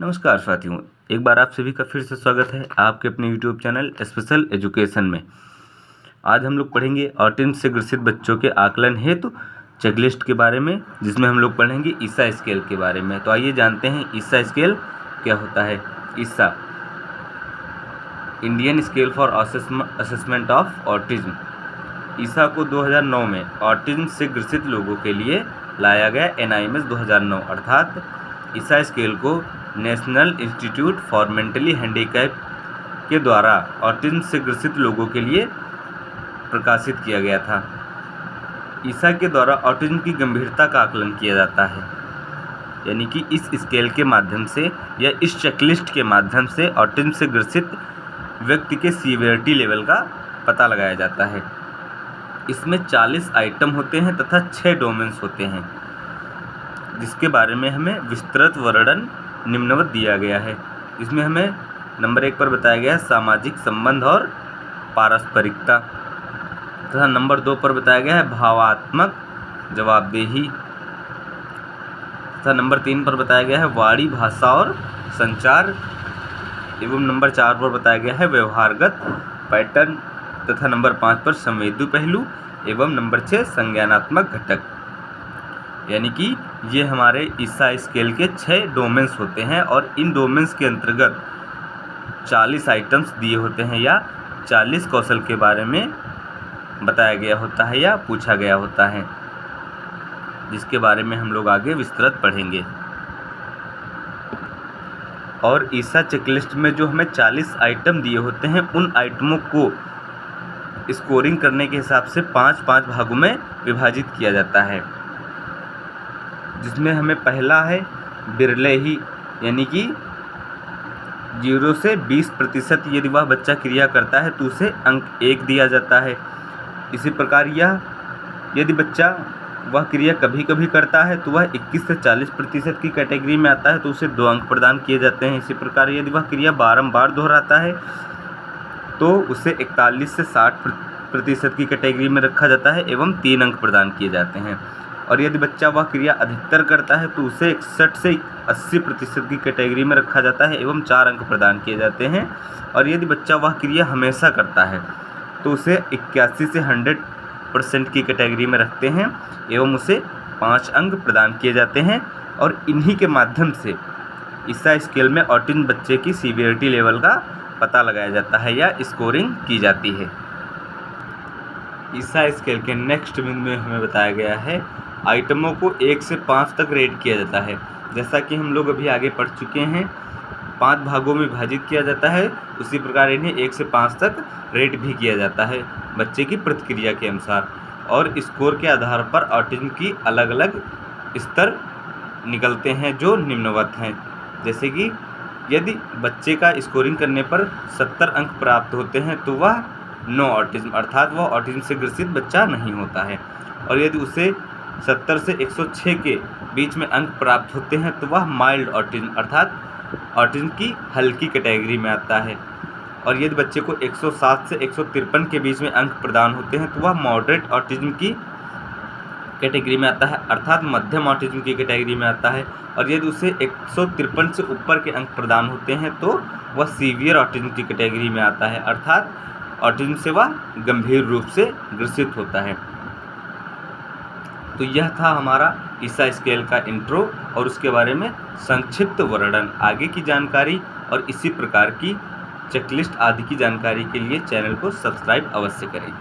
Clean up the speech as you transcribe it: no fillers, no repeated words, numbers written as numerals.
नमस्कार साथियों, एक बार आप सभी का फिर से स्वागत है आपके अपने यूट्यूब चैनल स्पेशल एजुकेशन में। आज हम लोग पढ़ेंगे ऑटिज्म से ग्रसित बच्चों के आकलन हेतु चेकलिस्ट के बारे में, जिसमें हम लोग पढ़ेंगे ईसा स्केल के बारे में। तो आइए जानते हैं ईसा स्केल क्या होता है। ISAA Indian scale for assessment of autism. ISAA को 2009 में ऑटिज्म से ग्रसित लोगों के लिए लाया गया NIMS 2009 अर्थात ईसा स्केल को national institute for mentally handicap के द्वारा ऑटिज्म से ग्रसित लोगों के लिए प्रकाशित किया गया था। ईसा के द्वारा ऑटिज्म की गंभीरता का आकलन किया जाता है, यानी कि इस स्केल के माध्यम से या इस चेकलिस्ट के माध्यम से ऑटिज्म से ग्रसित व्यक्ति के सीवियरिटी लेवल का पता लगाया जाता है। इसमें 40 आइटम होते हैं तथा 6 डोमेन्स होते हैं, जिसके बारे में हमें विस्तृत वर्णन निम्नवत दिया गया है। इसमें हमें नंबर 1 पर बताया गया है सामाजिक संबंध और पारस्परिकता, तथा नंबर 2 पर बताया गया है भावात्मक जवाबदेही, तथा नंबर 3 पर बताया गया है वाणी भाषा और संचार, एवं नंबर 4 पर बताया गया है व्यवहारगत पैटर्न, तथा नंबर 5 पर संवेदी पहलू एवं नंबर 6 संज्ञानात्मक घटक। यानी कि ये हमारे ईसा स्केल के 6 डोमेन्स होते हैं और इन डोमेन्स के अंतर्गत 40 आइटम्स दिए होते हैं या 40 कौशल के बारे में बताया गया होता है या पूछा गया होता है, जिसके बारे में हम लोग आगे विस्तृत पढ़ेंगे। और ईसा चेकलिस्ट में जो हमें 40 आइटम दिए होते हैं, उन आइटमों को स्कोरिंग करने के हिसाब से 5-5 भागों में विभाजित किया जाता है, जिसमें हमें पहला है बिरले-ही, यानी कि 0 से 20% यदि वह बच्चा क्रिया करता है तो उसे अंक 1 दिया जाता है। इसी प्रकार यदि बच्चा वह क्रिया कभी कभी करता है तो वह 21 से 40% की कैटेगरी में आता है तो उसे 2 अंक प्रदान किए जाते हैं। इसी प्रकार यदि वह क्रिया बारंबार दोहराता है तो उसे 41 से 60% की कैटेगरी में रखा जाता है एवं 3 अंक प्रदान किए जाते हैं। और यदि बच्चा वह क्रिया अधिकतर करता है तो उसे 61 से 80% की कैटेगरी में रखा जाता है एवं 4 अंक प्रदान किए जाते हैं। और यदि बच्चा वह क्रिया हमेशा करता है तो उसे 81 से 100% की कैटेगरी में रखते हैं एवं उसे 5 अंक प्रदान किए जाते हैं। और इन्हीं के माध्यम से ईसा स्केल में ऑटिज्म बच्चे की सीवियरिटी लेवल का पता लगाया जाता है या स्कोरिंग की जाती है। ईसा स्केल के नेक्स्ट बिंदु में हमें बताया गया है आइटमों को 1 से 5 तक रेट किया जाता है। जैसा कि हम लोग अभी आगे पढ़ चुके हैं, 5 भागों में विभाजित किया जाता है, उसी प्रकार इन्हें 1 से 5 तक रेट भी किया जाता है बच्चे की प्रतिक्रिया के अनुसार। और स्कोर के आधार पर ऑटिज्म की अलग अलग स्तर निकलते हैं जो निम्नवत हैं। जैसे कि यदि बच्चे का स्कोरिंग करने पर 70 अंक प्राप्त होते हैं तो वह नो ऑटिज्म अर्थात वह ऑटिज्म से ग्रसित बच्चा नहीं होता है। और यदि उसे 70 से 106 के बीच में अंक प्राप्त होते हैं तो वह माइल्ड ऑटिज्म अर्थात ऑटिज्म की हल्की कैटेगरी में आता है। और यदि बच्चे को 107 से 153 के बीच में अंक प्रदान होते हैं तो वह मॉडरेट ऑटिज्म की कैटेगरी में आता है अर्थात मध्यम ऑटिज्म की कैटेगरी में आता है। और यदि उसे 153 से ऊपर के अंक प्रदान होते हैं तो वह सीवियर ऑटिज्म की कैटेगरी में आता है अर्थात ऑटिज्म से वह गंभीर रूप से ग्रसित होता है। तो यह था हमारा ईसा स्केल का इंट्रो और उसके बारे में संक्षिप्त वर्णन। आगे की जानकारी और इसी प्रकार की चेकलिस्ट आदि की जानकारी के लिए चैनल को सब्सक्राइब अवश्य करें।